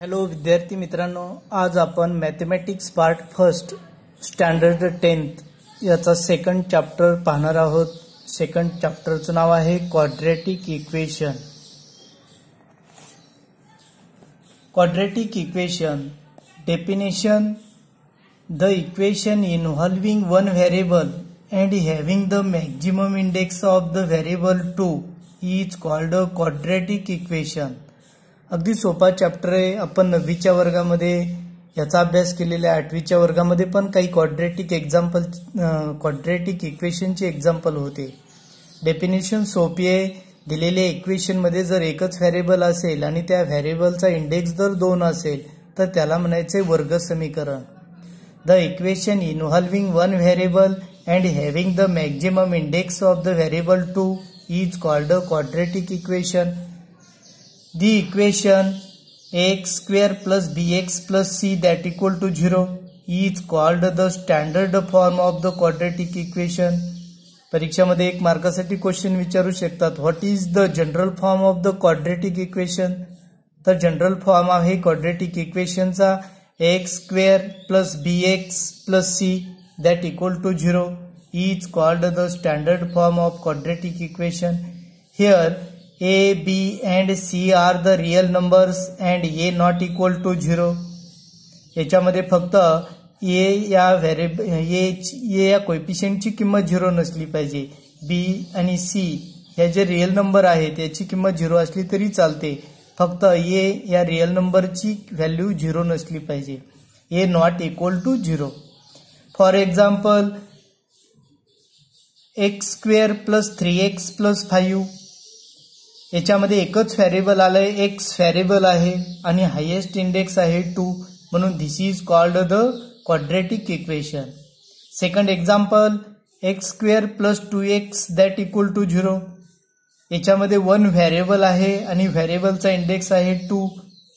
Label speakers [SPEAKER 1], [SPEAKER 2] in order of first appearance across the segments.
[SPEAKER 1] Hello विद्यार्थी मित्रांनो, आज आपण mathematics part first standard 10th याचा सेकंड चॅप्टर पाहणार आहोत. सेकंड चॅप्टरचं नाव आहे quadratic equation. Quadratic equation definition: the equation involving one variable and having the maximum index of the variable 2 is called a quadratic equation. अगदी सोपा chapter आहे. आपण 9वीच्या वर्गामध्ये याचा अभ्यास केलेला आहे. 8वीच्या वर्गामध्ये पण काही क्वाड्रॅटिक इक्वेशनचे एक्झाम्पल होते. डेफिनेशन सोपी आहे. दिलेल्या इक्वेशनमध्ये जर एकच व्हेरिएबल असेल आणि त्या व्हेरिएबलचा इंडेक्स जर 2 असेल तर त्याला म्हणायचे वर्ग समीकरण. The equation involving one variable and having the maximum index of the variable 2 is called a quadratic equation. The equation ax square plus bx plus c that equal to 0 is called the standard form of the quadratic equation. परीक्षामध्ये 1 मार्कासाठी question विचारू शकतात. What is the general form of the quadratic equation? तर general form आहे quadratic इक्वेशनचा x square plus bx plus c that equal to 0 is called the standard form of quadratic equation. Here a, b and c are the real numbers and a not equal to 0. याच्यामध्ये फक्त a या कोएफिशियंटची किंमत 0 नसली पाहिजे. b आणि c हे जे real number आहेत याची किंमत 0 असली तरी चालते. फक्त a या रिअल नंबरची व्हॅल्यू 0 नसली पाहिजे. a not equal to 0. For example x square plus 3x plus 5. याच्यामध्ये एकच व्हेरिएबल आलंय, एक्स व्हेरिएबल आहे आणि हायेस्ट इंडेक्स आहे 2, म्हणून this is called the quadratic equation. Second example x square plus 2x that equal to 0. याच्यामध्ये one variable आहे आणि व्हेरिएबलचा इंडेक्स आहे 2,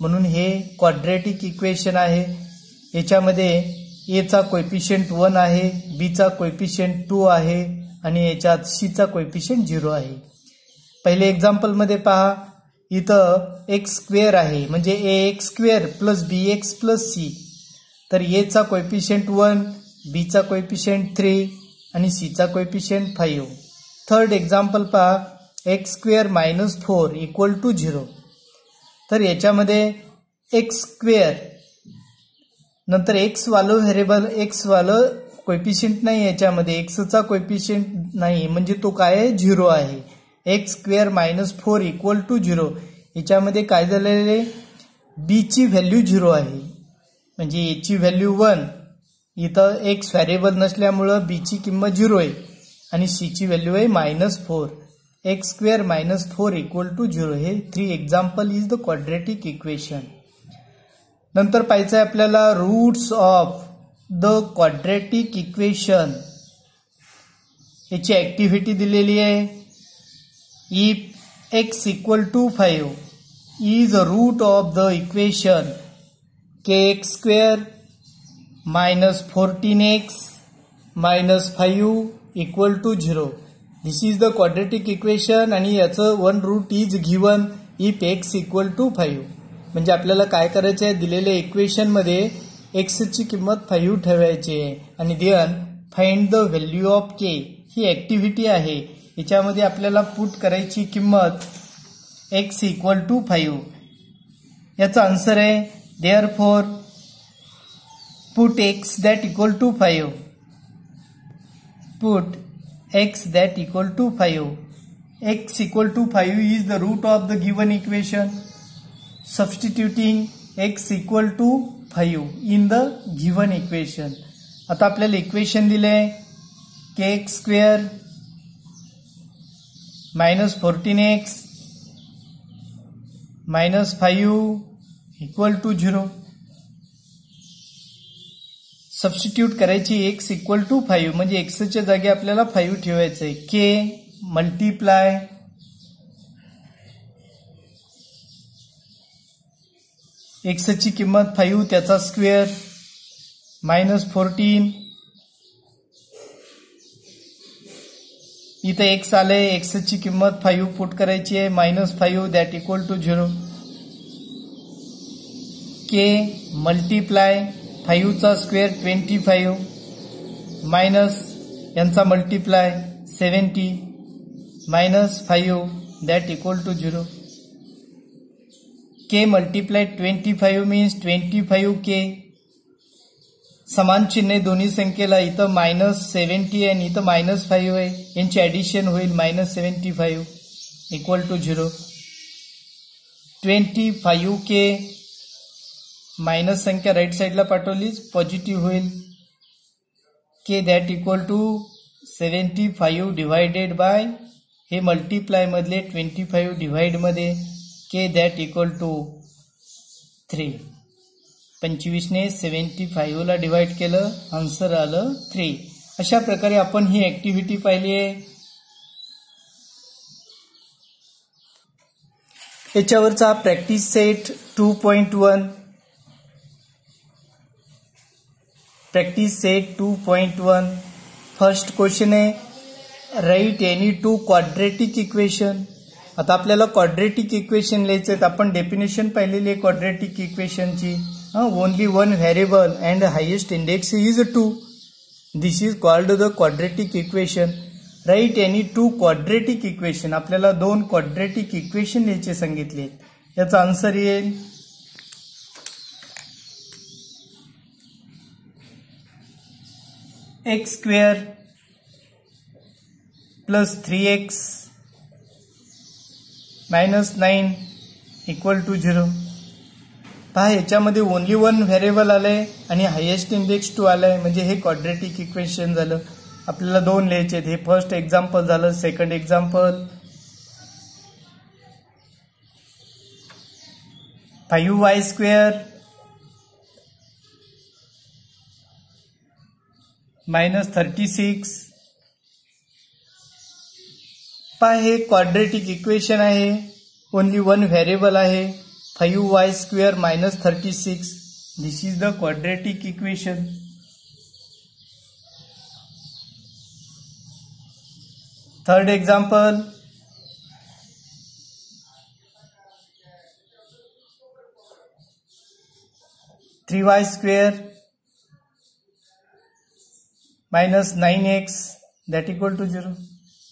[SPEAKER 1] म्हणून हे क्वाड्रॅटिक इक्वेशन आहे. याच्यामध्ये a चा कोएफिशियंट 1 आहे, b चा कोएफिशियंट 2 आहे आणि याच्यात c चा कोएफिशियंट 0 आहे. पहिले एक्झाम्पल मध्ये पहा, इथं एक्स स्क्वेअर आहे म्हणजे ax square plus bx plus c. तर a चा कोएफिशियंट 1, b चा कोएफिशियंट 3 आणि c चा कोएफिशियंट 5. थर्ड एक्झाम्पल पहा, x square minus 4 equal to 0. तर याच्यामध्ये एक्स स्क्वेअर नंतर एक्स वालं व्हेरिएबल, एक्स वालं कोएफिशियंट नाही, याच्यामध्ये एक्स चा कोएफिशियंट नाही म्हणजे तो काय आहे, 0 आहे. X square minus 4 equal to 0. याच्यामध्ये काय झालेले, बी ची व्हॅल्यू 0 आहे म्हणजे याची व्हॅल्यू 1. इथं एक्स व्हेरिएबल नसल्यामुळं बी ची किंमत 0 आहे आणि सी ची व्हॅल्यू आहे minus 4. X square minus 4 equal to 0. हे 3 example is the quadratic equation. नंतर पाहायचं आहे आपल्याला roots of the quadratic equation. याची ऍक्टिव्हिटी दिलेली आहे. If x equal to 5 is a root of the equation kx square minus 14x minus 5 equal to 0. This is the quadratic equation आणि याचं one root is given if x equal to 5. म्हणजे आपल्याला काय करायचं आहे, दिलेल्या इक्वेशन मध्ये x ची किंमत 5 ठेवायची आहे आणि then find the value of k. He activity आहे. याच्यामध्ये आपल्याला पुट करायची किंमत x इक्वल टू 5. याचा आन्सर आहे therefore put x that equal to 5. Put x that equal to 5. x equal to 5 is the root of the given equation. Substituting x equal to 5 in the given equation. आता आपल्याला equation दिले kx square minus 14x minus 5 equal to 0. Substitute करायची x equal to 5 म्हणजे x च्या जागी आपल्याला 5 ठेवायचं आहे. k मल्टिप्लाय x ची किंमत 5 त्याचा स्क्वेअर मायनस 14. इथे x आले, x ची किंमत 5 पुट करायची आहे minus 5 that equal to 0. k multiply 5 चा स्क्वेअर 25 मायनस यांचा multiply 70 minus 5 that equal to 0. k multiply 25 means 25k. समान चिन्ह दोन्ही संख्येला, इथं -70 आणि इथं -5 आहे, यांची ॲडिशन होईल -75 इक्वल टू 0. 25k मायनस संख्या राईट साईडला पाठवलीच पॉझिटिव्ह होईल. k that equal to 75 divided by हे मल्टिप्लाय मधले 25 डिवाइड मध्ये k दॅट इक्वल टू 3. 25 ने 75 ला डिवाइड केलं, आन्सर आलं 3. अशा प्रकारे आपण ही ऍक्टिव्हिटी पाहिली आहे. याच्यावरचा practice set 2.1. Practice set 2.1 first question आहे, write any two quadratic equation. आता आपल्याला क्वाड्रेटिक इक्वेशन लिहायचे आहेत. आपण डेफिनेशन पाहिलेली आहे क्वाड्रेटिक इक्वेशनची. Only one variable and highest index is 2. This is called the quadratic equation. Write any two quadratic equation. आपल्याला 2 क्वाड्रेटिक इक्वेशन लिहायचे सांगितले. याचा आन्सर येईल x square plus 3x minus 9 equal to 0. पहा याच्यामध्ये ओनली वन व्हेरिएबल आलंय आणि highest index 2 आलाय, म्हणजे हे क्वाड्रेटिक इक्वेशन झालं. आपल्याला 2 लिहायचे. हे फर्स्ट एक्झाम्पल झालं. Second example 5y square minus 36. पहा हे क्वाड्रेटिक इक्वेशन आहे. ओनली वन व्हेरिएबल आहे. 5y square minus 36. This is the quadratic equation. Third example 3y square minus 9x that equal to 0.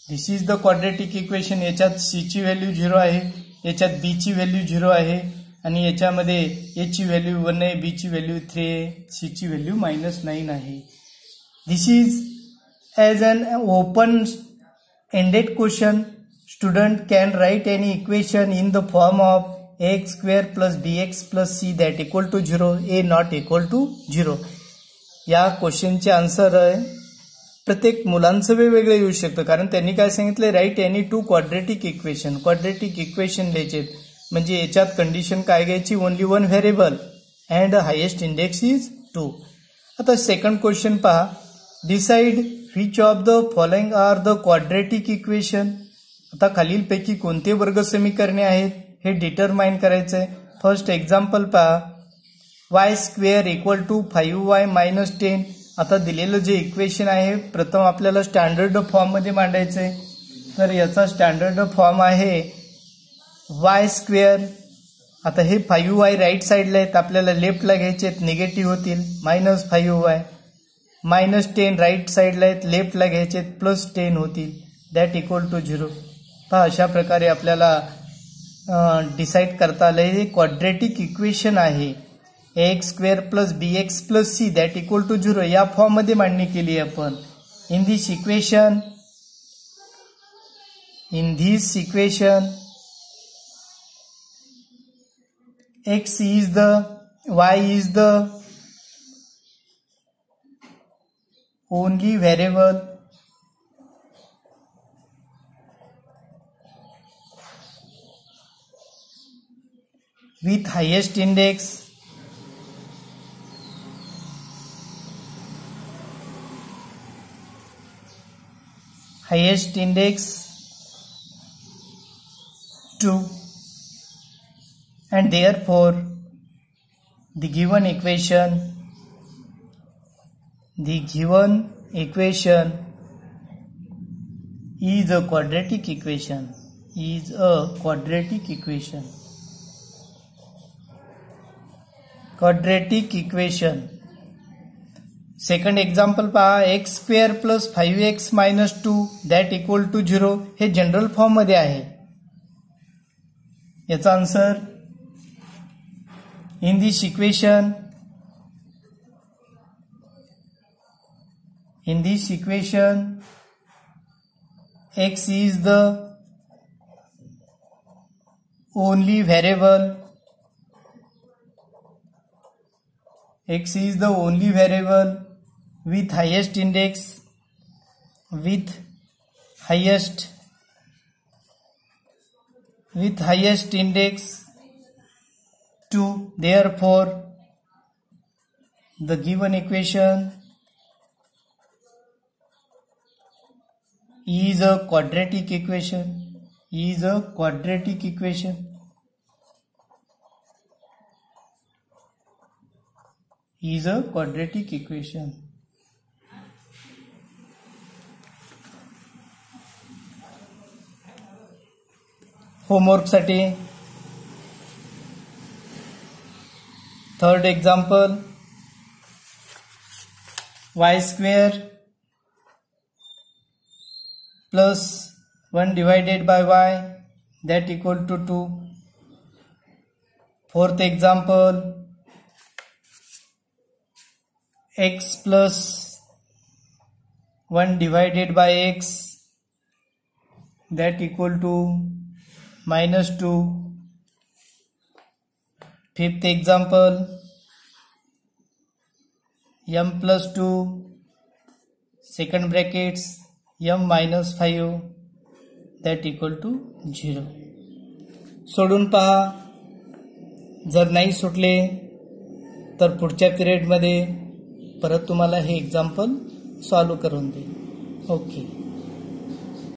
[SPEAKER 1] This is the quadratic equation. याच्यात c ची value 0 आहे, याच्यात b ची value 0 आहे आणि याच्यामध्ये a ची व्हॅल्यू 1 आहे, b ची व्हॅल्यू 3 आहे, c ची व्हॅल्यू -9 आहे. This is as an open ended question. Student can write any equation in the form of ax square plus bx plus c that equal to 0, a not equal to 0. या क्वेश्चनचे answer आहे प्रत्येक मुलांचं वेगवेगळे येऊ शकतं, कारण त्यांनी काय सांगितलं, write any two quadratic equation. Quadratic equation लिहायचे म्हणजे याच्यात कंडिशन काय घ्यायची, only one variable and highest index is 2. आता सेकंड क्वेश्चन पहा, decide which of the following are the quadratic equation. आता खालीलपैकी कोणते वर्ग समीकरणे आहेत हे डिटरमाइन करायचं आहे. फर्स्ट एक्झाम्पल पहा, y square equal to 5y minus 10. आता दिलेलं जे इक्वेशन आहे प्रथम आपल्याला स्टँडर्ड फॉर्म मध्ये मांडायचं आहे. तर याचा स्टँडर्ड फॉर्म आहे y स्क्वेअर. आता हे 5y राईट साईडला आहेत, आपल्याला लेफ्टला घ्यायचे आहेत, निगेटिव्ह होतील, मायनस 5y. मायनस 10 राईट साईडला आहेत, लेफ्टला घ्यायचे आहेत, प्लस 10 होतील, दॅट इक्वल टू 0. पहा अशा प्रकारे आपल्याला डिसाइड करता आलं. हे क्वाड्रेटिक इक्वेशन आहे. ax square plus bx plus c that equal to 0 या फॉर्म मध्ये मांडणी केली आपण. In this equation x is the, y is the only variable. With highest index. Highest index 2. And therefore the given equation is a quadratic equation. Quadratic equation. Second example पहा, x square plus 5x minus 2 that equal to 0. हे general form मध्ये आहे. याचा answer in this equation, x is the only variable. X is the only variable with highest index, with highest index 2. Therefore, the given equation is a quadratic equation. Homework साठी third example, y square plus 1 divided by y that equal to 2. Fourth example, x plus 1 divided by x that equal to minus 2. Fifth example, m plus 2 second brackets m minus 5 that equal to 0. सोडून पहा. जर नाही सुटले तर पुढच्या पिरियडमध्ये परत तुम्हाला हे एक्झाम्पल सॉल्व करून देईल. ओके.